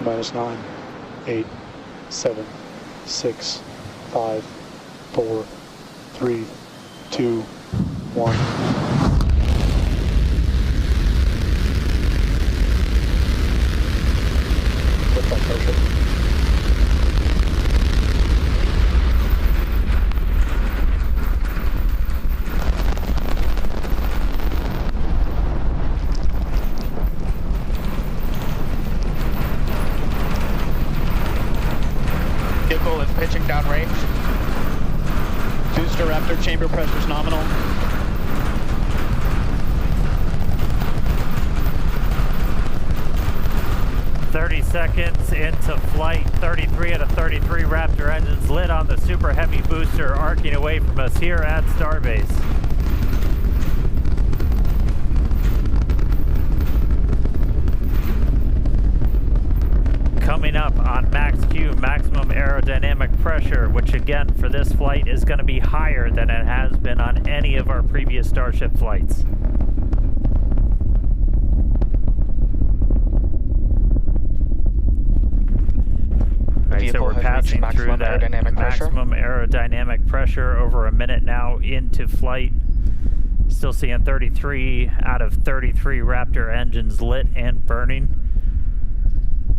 minus 9, 8, 7, 6, 5, 4, 3, 2, 1. Lift off Starship. Vehicle is pitching downrange. Booster Raptor chamber pressure is nominal. Seconds into flight, 33 out of 33 Raptor engines lit on the super heavy booster arcing away from us here at Starbase. Coming up on max Q, maximum aerodynamic pressure, which again for this flight is going to be higher than it has been on any of our previous Starship flights. Right, so we're passing through that maximum aerodynamic pressure over a minute now into flight. Still seeing 33 out of 33 Raptor engines lit and burning.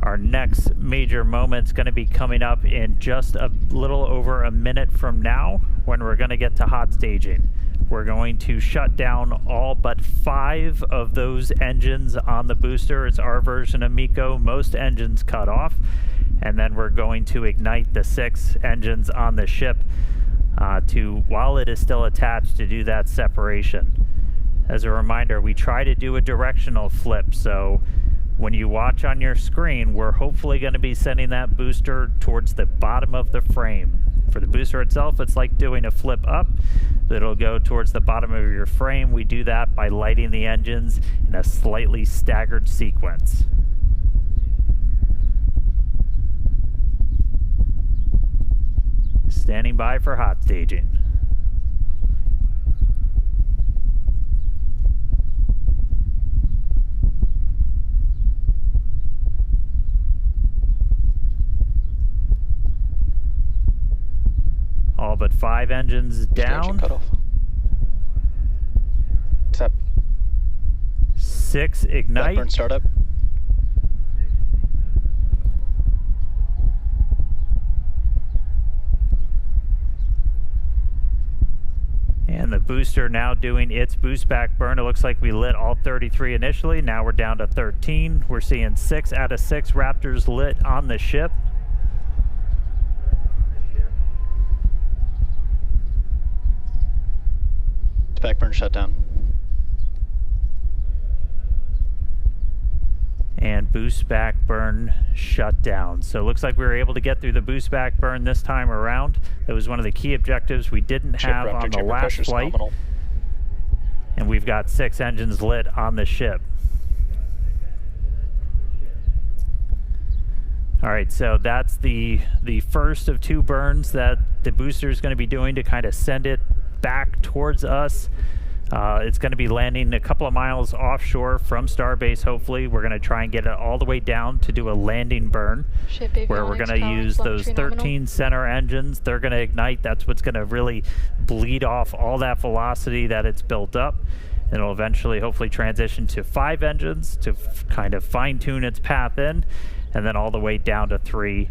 Our next major moment's going to be coming up in just a little over a minute from now when we're going to get to hot staging. We're going to shut down all but 5 of those engines on the booster. It's our version of MECO. Most engines cut off. And then we're going to ignite the 6 engines on the ship while it is still attached to do that separation. As a reminder, we try to do a directional flip, so when you watch on your screen, we're hopefully going to be sending that booster towards the bottom of the frame. For the booster itself, it's like doing a flip up. It'll go towards the bottom of your frame. We do that by lighting the engines in a slightly staggered sequence. Standing by for hot staging. All but 5 engines down. Cutoff. Step. 6 ignite. Blackburn startup. And the booster now doing its boost back burn. It looks like we lit all 33 initially. Now we're down to 13. We're seeing 6 out of 6 Raptors lit on the ship. Back burn shut down. And boost back burn shut down. So it looks like we were able to get through the boost back burn this time around. That was one of the key objectives we didn't have on the last flight. And we've got 6 engines lit on the ship. All right, so that's the first of 2 burns that the booster is going to be doing to kind of send it back towards us. It's going to be landing a couple of miles offshore from Starbase, hopefully. We're going to try and get it all the way down to do a landing burn, where we're going to use those 13 center engines. They're going to ignite. That's what's going to really bleed off all that velocity that it's built up. And it'll eventually, hopefully, transition to 5 engines to kind of fine-tune its path in, and then all the way down to 3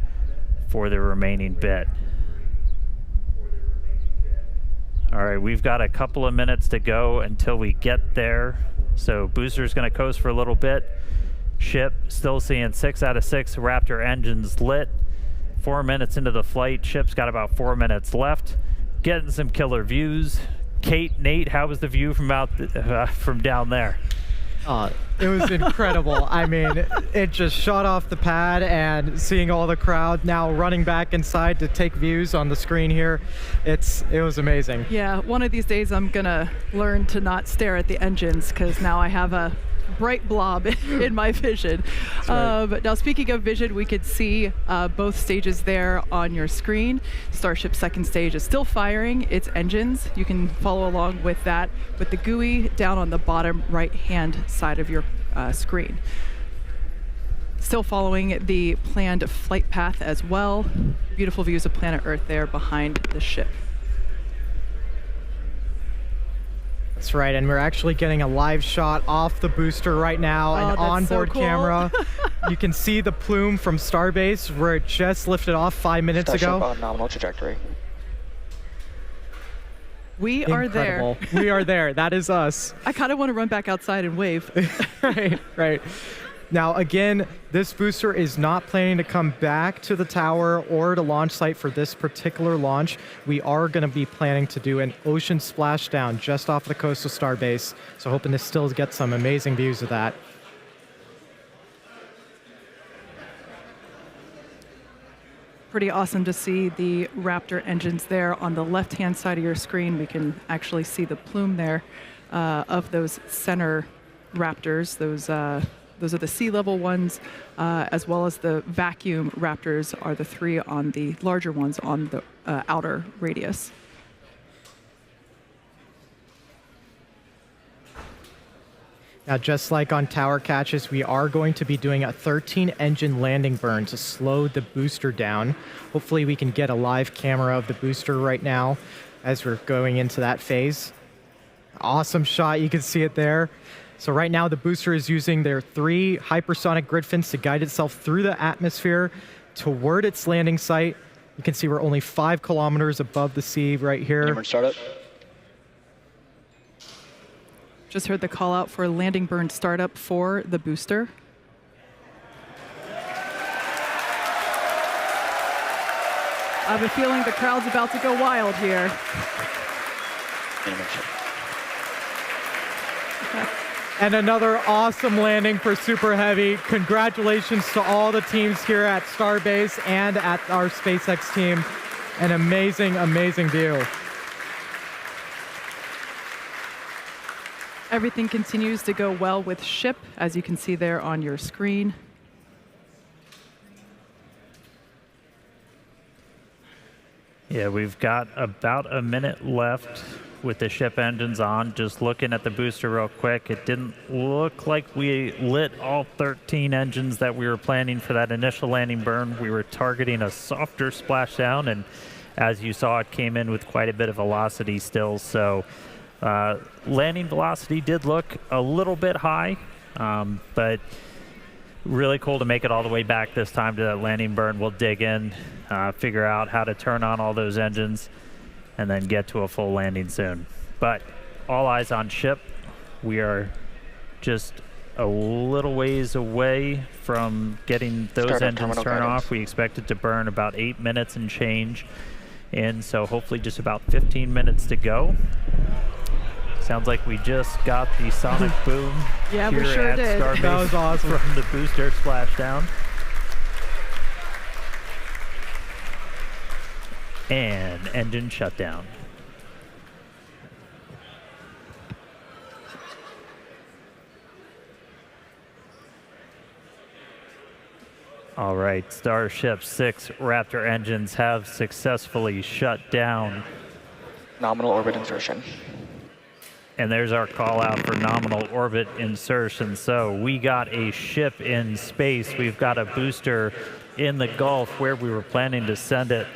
for the remaining bit. All right, we've got a couple of minutes to go until we get there. So booster's going to coast for a little bit. Ship still seeing 6 out of 6 Raptor engines lit. 4 minutes into the flight. Ship's got about 4 minutes left. Getting some killer views. Kate, Nate, how was the view from down there? It was incredible. I mean, it just shot off the pad, and seeing all the crowd now running back inside to take views on the screen here, it was amazing. Yeah, one of these days I'm gonna learn to not stare at the engines, because now I have a bright blob in my vision. Right. Now, speaking of vision, we could see both stages there on your screen. Starship's second stage is still firing its engines. You can follow along with that with the GUI down on the bottom right-hand side of your screen. Still following the planned flight path as well. Beautiful views of planet Earth there behind the ship. That's right, and we're actually getting a live shot off the booster right now, an onboard camera. You can see the plume from Starbase where it just lifted off 5 minutes ago. On nominal trajectory. We are there. We are there. That is us. I kind of want to run back outside and wave. Right. Now, again, this booster is not planning to come back to the tower or to launch site for this particular launch. We are going to be planning to do an ocean splashdown just off the coast of Starbase, so hoping to still get some amazing views of that. Pretty awesome to see the Raptor engines there on the left-hand side of your screen. We can actually see the plume there of those center Raptors. Those are the sea level ones, as well as the vacuum Raptors are the three on the larger ones on the outer radius. Now, just like on tower catches, we are going to be doing a 13-engine landing burn to slow the booster down. Hopefully we can get a live camera of the booster right now as we're going into that phase. Awesome shot, you can see it there. So right now the booster is using their 3 hypersonic grid fins to guide itself through the atmosphere toward its landing site. You can see we're only 5 kilometers above the sea right here. Startup. Just heard the call out for landing burn startup for the booster. I have a feeling the crowd's about to go wild here. And another awesome landing for Super Heavy. Congratulations to all the teams here at Starbase and at our SpaceX team. An amazing, amazing view. Everything continues to go well with ship, as you can see there on your screen. Yeah, we've got about a minute left with the ship engines on. Just looking at the booster real quick, it didn't look like we lit all 13 engines that we were planning for that initial landing burn. We were targeting a softer splashdown, and as you saw, it came in with quite a bit of velocity still. So landing velocity did look a little bit high, but really cool to make it all the way back this time to that landing burn. We'll dig in, figure out how to turn on all those engines, and then get to a full landing soon. But all eyes on ship. We are just a little ways away from getting those engines turned off. We expect it to burn about 8 minutes and change in, so hopefully just about 15 minutes to go. Sounds like we just got the sonic boom yeah, here we sure at did. Starbase That was awesome. from the booster splashdown. And engine shutdown. All right, Starship 6 Raptor engines have successfully shut down. Nominal orbit insertion. And there's our call out for nominal orbit insertion. So we got a ship in space. We've got a booster in the Gulf where we were planning to send it.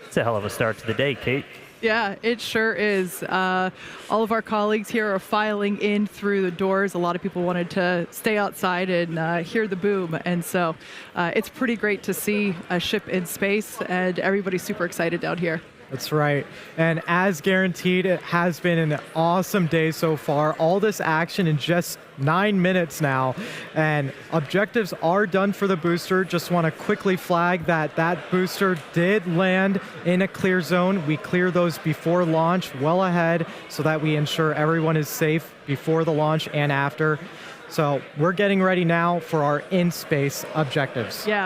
It's a hell of a start to the day, Kate. Yeah, it sure is. All of our colleagues here are filing in through the doors. A lot of people wanted to stay outside and hear the boom. And so it's pretty great to see a ship in space, and everybody's super excited down here. That's right. And as guaranteed, it has been an awesome day so far. All this action in just 9 minutes now. And objectives are done for the booster. Just want to quickly flag that that booster did land in a clear zone. We clear those before launch, well ahead, so that we ensure everyone is safe before the launch and after. So we're getting ready now for our in-space objectives. Yeah.